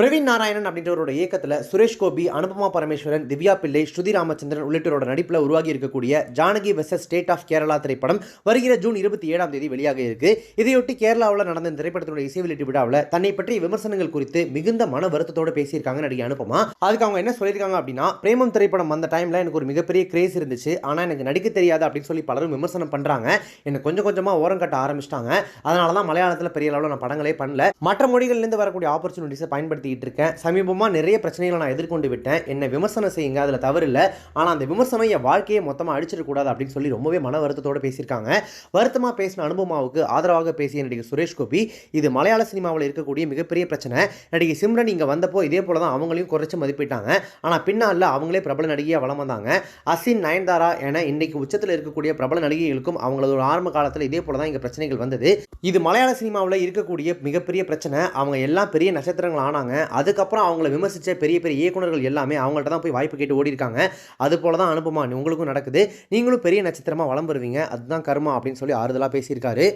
பிரவீன் நாராயணன் அப்படின்றவரோட இயக்கத்தில் சுரேஷ் கோபி, அனுபமா பரமேஸ்வரன், திவ்யா பிள்ளை, ஸ்ருதி ராமச்சந்திரன் உள்ளிட்டோரோட நடிப்பில் உருவாகி இருக்கக்கூடிய Janaki versus state of Kerala திரைப்படம் வருகிற ஜூன் 27 வெளியாக இருக்கு. இதையொட்டி கேரளாவில் நடந்த இந்த திரைப்படத்தோட இசை வெளியீட்டு விழாவில் தன்னை பற்றிய விமர்சனங்கள் குறித்து மிகுந்த மன வருத்தத்தோடு பேசியிருக்காங்க நடிகை அனுபமா. அதுக்கு அவங்க என்ன சொல்லியிருக்காங்க அப்படின்னா, பிரேமம் திரைப்படம் வந்த டைம்ல எனக்கு ஒரு மிகப்பெரிய கிரேஸ் இருந்துச்சு, ஆனால் எனக்கு நடிக்க தெரியாது அப்படின்னு சொல்லி பலரும் விமர்சனம் பண்றாங்க. எனக்கு கொஞ்சம் கொஞ்சமாக ஓரம் கட்ட ஆரம்பிச்சிட்டாங்க. அதனால தான் மலையாளத்தில் பெரிய அளவில் நான் படங்களே பண்ணல. மற்ற மொழிகளிலிருந்து வரக்கூடிய ஆப்பர்ச்சுனிட்டிஸை பயன்படுத்தி இருக்கேன். சமீபமாக நிறைய பிரச்சனைகளை நான் எதிர்கொண்டு விட்டேன். என்ன விமர்சனம் செய்யுங்க, அதில் தவறு இல்லை. ஆனால் அந்த விமர்சனம் என் வாழ்க்கையை மொத்தமாக அடிச்சிடக்கூடாது அப்படின்னு சொல்லி ரொம்பவே மன வருத்தத்தோடு பேசியிருக்காங்க. வருத்தமாக பேசின அனுபமாவுக்கு ஆதரவாக பேசிய நடிகர் சுரேஷ் கோபி, இது மலையாள சினிமாவில் இருக்கக்கூடிய மிகப்பெரிய பிரச்சனை. நடிகை சிம்ரன் இங்கே வந்தப்போ இதே போல தான் அவங்களையும் குறைச்சி மதிப்பிட்டாங்க. ஆனால் பின்னால் அவங்களே பிரபல நடிகையாக வளம் வந்தாங்க. அசின், நயன்தாரா என இன்னைக்கு உச்சத்தில் இருக்கக்கூடிய பிரபல நடிகைகளுக்கும் அவங்களோட ஆரம்ப காலத்தில் இதே போல தான் இங்கே பிரச்சனைகள் வந்தது. இது மலையாள சினிமாவில் இருக்கக்கூடிய மிகப்பெரிய பிரச்சனை. அவங்க எல்லாம் பெரிய நட்சத்திரங்கள் ஆனாங்க. அதுக்கப்புறம் அவங்கள விமர்சித்த பெரிய பெரிய இயக்குநர்கள் எல்லாமே அவங்கள்ட்ட தான் போய் வாய்ப்பு கேட்டு ஓடி இருக்காங்க. அது போல தான் அனுபமா உங்களுக்கும் நடக்குது. நீங்களும் பெரிய நட்சத்திரமாக வளம் வருவீங்க. அதுதான் கர்மா அப்படின்னு சொல்லி ஆறுதலாக பேசியிருக்காரு.